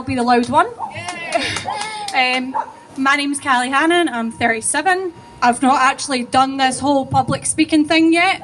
I'll be the loud one. My name's Caley Hannon, I'm 37. I've not actually done this whole public speaking thing yet.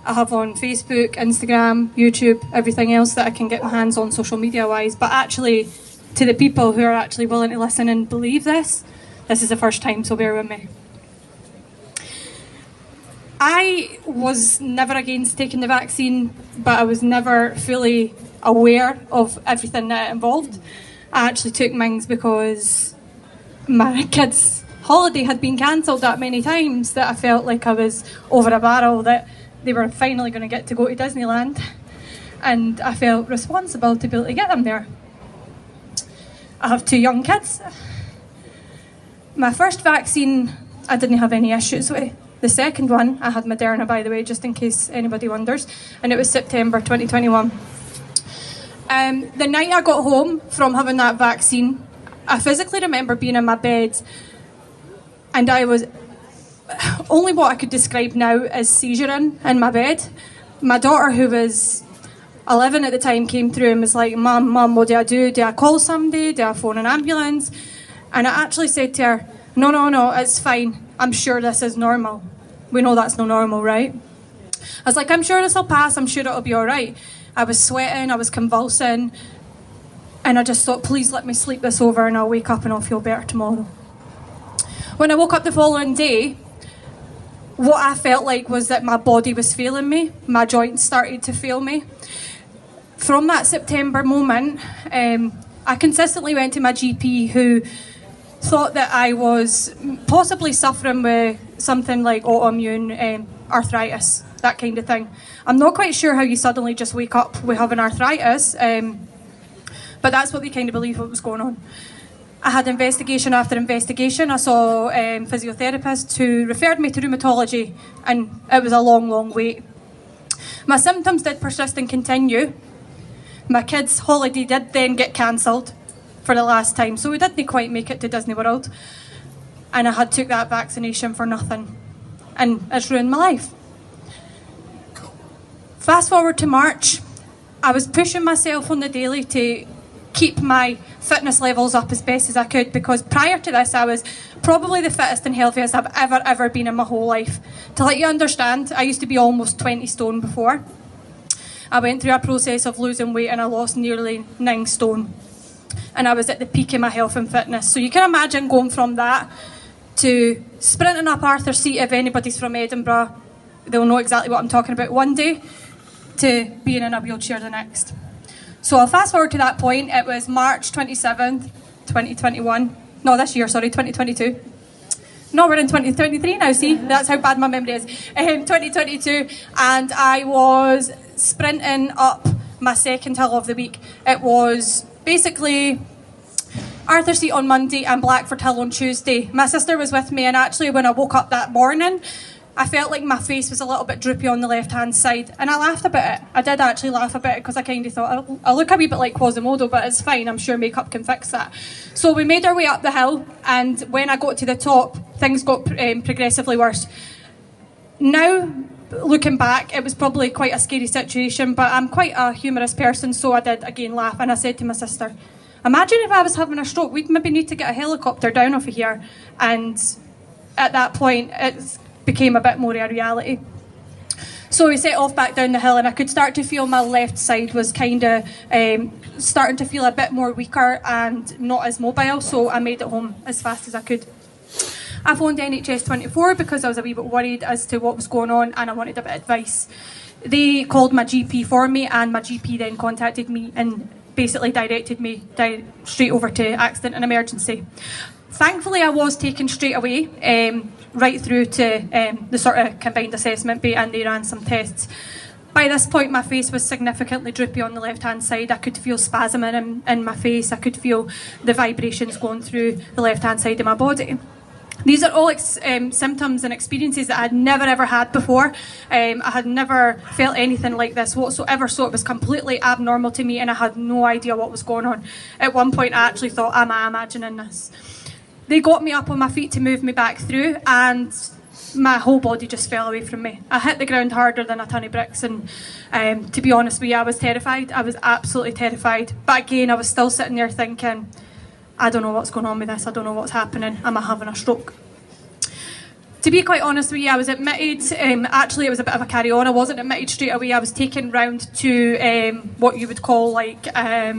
I have on Facebook, Instagram, YouTube, everything else that I can get my hands on social media wise, but actually to the people who are actually willing to listen and believe this is the first time, so bear with me. I was never against taking the vaccine, but I was never fully aware of everything that it involved. I actually took mine because my kids' holiday had been cancelled that many times that I felt like I was over a barrel, that they were finally going to get to go to Disneyland, and I felt responsible to be able to get them there. I have 2 young kids. My first vaccine, I didn't have any issues with. The second one, I had Moderna, by the way, just in case anybody wonders, and it was September 2021. The night I got home from having that vaccine, I physically remember being in my bed, and I was only what I could describe now as seizuring in my bed. My daughter, who was 11 at the time, came through and was like, Mum, what do I do? Do I call somebody? Do I phone an ambulance? And I actually said to her, no, it's fine. I'm sure this is normal. We know that's not normal, right? I was like, I'm sure this will pass. I'm sure it'll be all right. I was sweating, I was convulsing, and I just thought, please let me sleep this over and I'll wake up and I'll feel better tomorrow. When I woke up the following day, what I felt like was that my body was failing me. My joints started to fail me. From that September moment, I consistently went to my GP, who thought that I was possibly suffering with something like autoimmune arthritis, that kind of thing. I'm not quite sure how you suddenly just wake up with having arthritis, but that's what they kind of believed what was going on. I had investigation after investigation. I saw physiotherapists who referred me to rheumatology, and it was a long wait. My symptoms did persist and continue. My kids' holiday did then get cancelled for the last time, so we didn't quite make it to Disney World, and I had took that vaccination for nothing, and it's ruined my life. Fast forward to March, I was pushing myself on the daily to keep my fitness levels up as best as I could, because prior to this I was probably the fittest and healthiest I've ever been in my whole life. To let you understand, I used to be almost 20 stone before. I went through a process of losing weight and I lost nearly 9 stone. And I was at the peak of my health and fitness. So you can imagine going from that to sprinting up Arthur's Seat. If anybody's from Edinburgh, they'll know exactly what I'm talking about one day, to being in a wheelchair the next. So I'll fast forward to that point. It was March 27th, 2021. No, this year, sorry, 2022. No, we're in 2023 now, see? That's how bad my memory is. 2022, and I was sprinting up my second hill of the week. It was basically Arthur's Seat on Monday and Blackford Hill on Tuesday. My sister was with me, and actually when I woke up that morning, I felt like my face was a little bit droopy on the left-hand side, and I laughed about it. I did actually laugh about it because I kind of thought, I look a wee bit like Quasimodo, but it's fine, I'm sure makeup can fix that. So we made our way up the hill, and when I got to the top, things got progressively worse. Now, looking back, it was probably quite a scary situation, but I'm quite a humorous person, so I did again laugh, and I said to my sister, imagine if I was having a stroke, we'd maybe need to get a helicopter down off of here. And at that point, it became a bit more of a reality. So we set off back down the hill, and I could start to feel my left side was kind of starting to feel a bit more weaker and not as mobile, so I made it home as fast as I could. I phoned NHS 24 because I was a wee bit worried as to what was going on, and I wanted a bit of advice. They called my GP for me, and my GP then contacted me and basically directed me straight over to accident and emergency. Thankfully, I was taken straight away, right through to the sort of combined assessment bit, and they ran some tests. By this point, my face was significantly droopy on the left-hand side. I could feel spasming in my face. I could feel the vibrations going through the left-hand side of my body. These are all symptoms and experiences that I had never ever had before. I had never felt anything like this whatsoever, so it was completely abnormal to me, and I had no idea what was going on. At one point, I actually thought, am I imagining this? They got me up on my feet to move me back through, and my whole body just fell away from me. I hit the ground harder than a ton of bricks, and to be honest with you, I was terrified. I was absolutely terrified. But again, I was still sitting there thinking, I don't know what's going on with this. I don't know what's happening. Am I having a stroke? To be quite honest with you, I was admitted, actually it was a bit of a carry-on. I wasn't admitted straight away. I was taken round to what you would call like a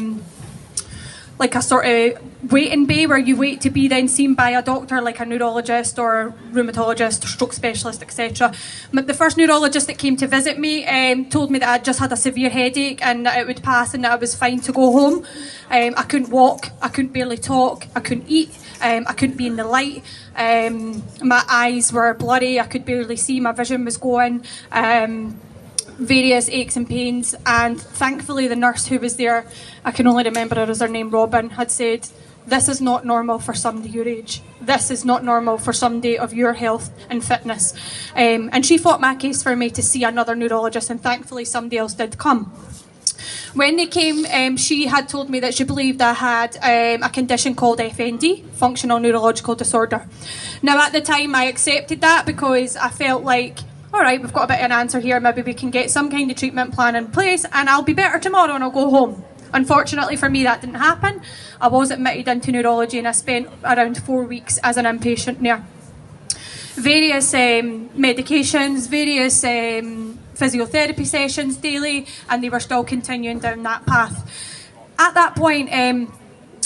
sort of waiting bay where you wait to be then seen by a doctor, like a neurologist or rheumatologist or stroke specialist, etc. But the first neurologist that came to visit me told me that I'd just had a severe headache and that it would pass and that I was fine to go home. I couldn't walk, I couldn't barely talk, I couldn't eat, I couldn't be in the light. My eyes were blurry, I could barely see, my vision was going. Various aches and pains, and thankfully the nurse who was there, I can only remember her as her name, Robin, had said, this is not normal for somebody your age. This is not normal for somebody of your health and fitness. And she fought my case for me to see another neurologist, and thankfully somebody else did come. When they came, she had told me that she believed I had a condition called FND, Functional Neurological Disorder. Now at the time I accepted that because I felt like, all right, we've got a bit of an answer here, maybe we can get some kind of treatment plan in place and I'll be better tomorrow and I'll go home. Unfortunately for me that didn't happen. I was admitted into neurology and I spent around 4 weeks as an inpatient there. Various medications, various physiotherapy sessions daily, and they were still continuing down that path. At that point,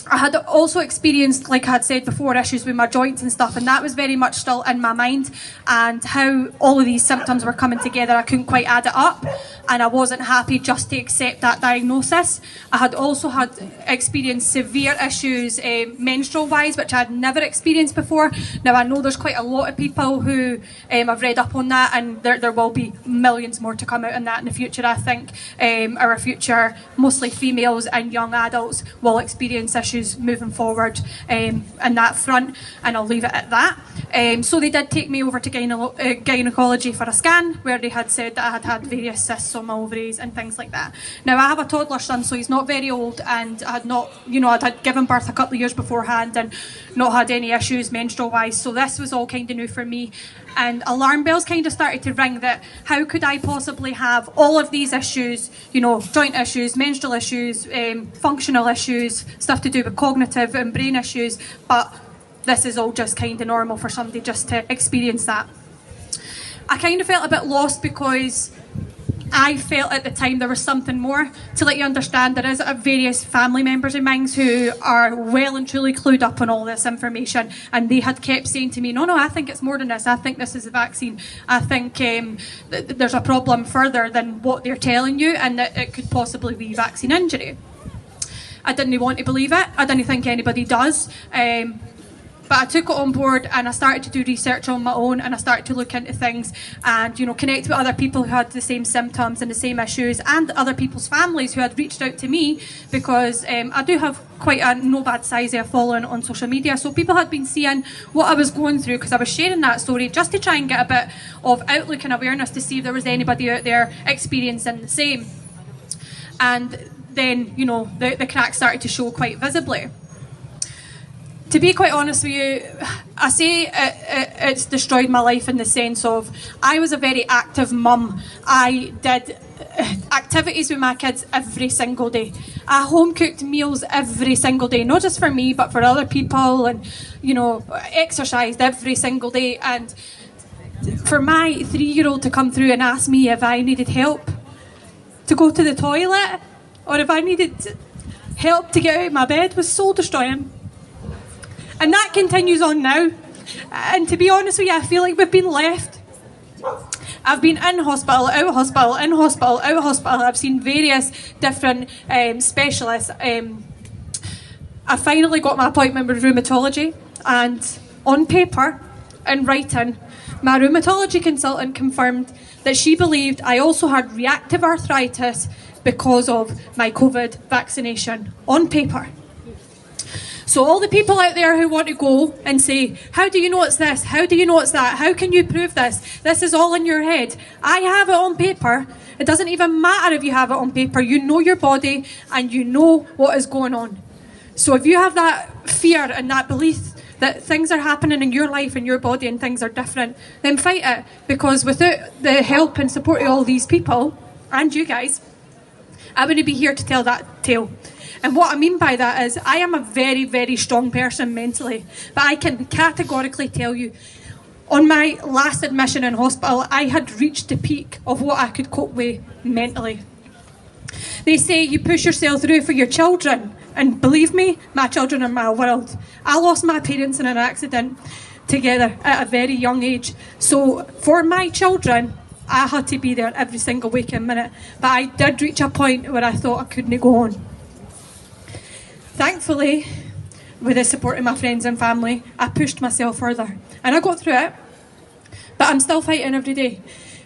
I had also experienced, like I had said before, issues with my joints and stuff, and that was very much still in my mind, and how all of these symptoms were coming together, I couldn't quite add it up, and I wasn't happy just to accept that diagnosis. I had also had experienced severe issues menstrual-wise, which I had never experienced before. Now I know there's quite a lot of people who have read up on that, and there will be millions more to come out on that in the future. I think our future, mostly females and young adults, will experience issues moving forward in that front, and I'll leave it at that. So they did take me over to gynecology for a scan, where they had said that I had had various cysts on my ovaries and things like that. Now I have a toddler son, so he's not very old, and I had not, I'd had given birth a couple of years beforehand and not had any issues menstrual wise, so this was all kind of new for me. And alarm bells kind of started to ring that how could I possibly have all of these issues, joint issues, menstrual issues, functional issues, stuff to do with cognitive and brain issues, but this is all just kind of normal for somebody just to experience that. I kind of felt a bit lost because I felt at the time there was something more. To let you understand, there is various family members of mine who are well and truly clued up on all this information, and they had kept saying to me, no, I think it's more than this. I think this is a vaccine. I think there's a problem further than what they're telling you, and that it could possibly be vaccine injury. I didn't want to believe it. I didn't think anybody does. But I took it on board and I started to do research on my own, and I started to look into things and, connect with other people who had the same symptoms and the same issues, and other people's families who had reached out to me, because I do have quite a no bad size of following on social media. So people had been seeing what I was going through, because I was sharing that story just to try and get a bit of outlook and awareness to see if there was anybody out there experiencing the same. And then, the cracks started to show quite visibly. To be quite honest with you, I say it's destroyed my life in the sense of I was a very active mum. I did activities with my kids every single day. I home cooked meals every single day, not just for me but for other people, and exercised every single day. And for my 3-year-old to come through and ask me if I needed help to go to the toilet or if I needed help to get out of my bed was soul destroying. And that continues on now. And to be honest with you, I feel like we've been left. I've been in hospital, out of hospital, in hospital, out of hospital. I've seen various different specialists. I finally got my appointment with rheumatology, and on paper, in writing, my rheumatology consultant confirmed that she believed I also had reactive arthritis because of my COVID vaccination, on paper. So all the people out there who want to go and say, how do you know it's this? How do you know it's that? How can you prove this? This is all in your head. I have it on paper. It doesn't even matter if you have it on paper. You know your body and you know what is going on. So if you have that fear and that belief that things are happening in your life and your body and things are different, then fight it. Because without the help and support of all these people, and you guys, I wouldn't be here to tell that tale. And what I mean by that is I am a very, very strong person mentally, but I can categorically tell you, on my last admission in hospital, I had reached the peak of what I could cope with mentally. They say you push yourself through for your children, and believe me, my children are my world. I lost my parents in an accident together at a very young age. So for my children, I had to be there every single waking minute. But I did reach a point where I thought I couldn't go on. Thankfully, with the support of my friends and family, I pushed myself further. And I got through it, but I'm still fighting every day.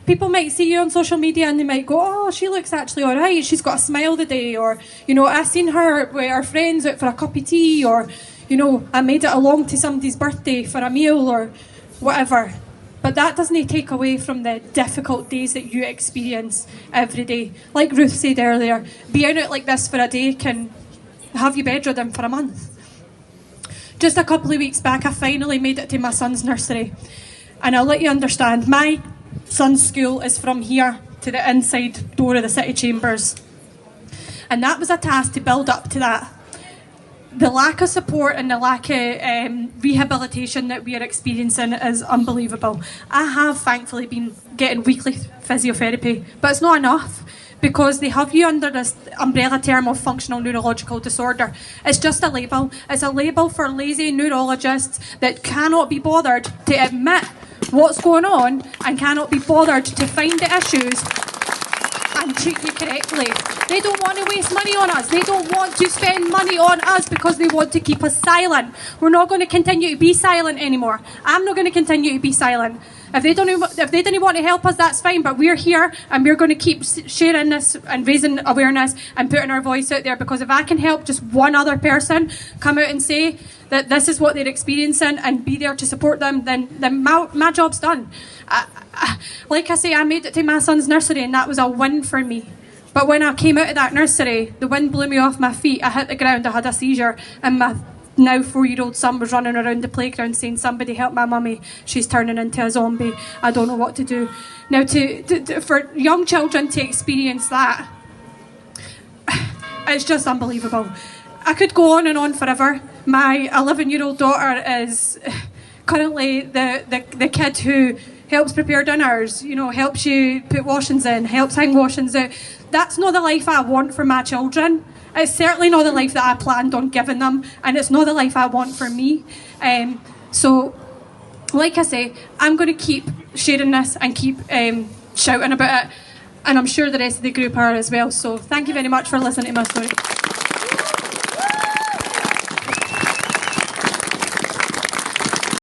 People might see you on social media and they might go, oh, she looks actually all right. She's got a smile today. Or, I seen her with her friends out for a cup of tea. Or, I made it along to somebody's birthday for a meal or whatever. But that doesn't take away from the difficult days that you experience every day. Like Ruth said earlier, being out like this for a day can have you bedridden for a month. Just a couple of weeks back, I finally made it to my son's nursery. And I'll let you understand, my son's school is from here to the inside door of the city chambers. And that was a task to build up to that. The lack of support and the lack of rehabilitation that we are experiencing is unbelievable. I have thankfully been getting weekly physiotherapy, but it's not enough. Because they have you under this umbrella term of functional neurological disorder. It's just a label. It's a label for lazy neurologists that cannot be bothered to admit what's going on and cannot be bothered to find the issues and treat you correctly. They don't want to waste money on us. They don't want to spend money on us because they want to keep us silent. We're not going to continue to be silent anymore. I'm not going to continue to be silent. If they didn't want to help us, that's fine, but we're here and we're going to keep sharing this and raising awareness and putting our voice out there, because if I can help just one other person come out and say that this is what they're experiencing and be there to support them, then my job's done. Like I say, I made it to my son's nursery and that was a win for me. But when I came out of that nursery, the wind blew me off my feet, I hit the ground, I had a seizure, and my now 4-year-old son was running around the playground saying, somebody help my mummy, she's turning into a zombie, I don't know what to do. Now for young children to experience that, it's just unbelievable. I could go on and on forever. My 11-year-old daughter is currently the kid who helps prepare dinners, helps you put washings in, helps hang washings out. That's not the life I want for my children. It's certainly not the life that I planned on giving them, and it's not the life I want for me. So, like I say, I'm going to keep sharing this and keep shouting about it, and I'm sure the rest of the group are as well. So thank you very much for listening to my story.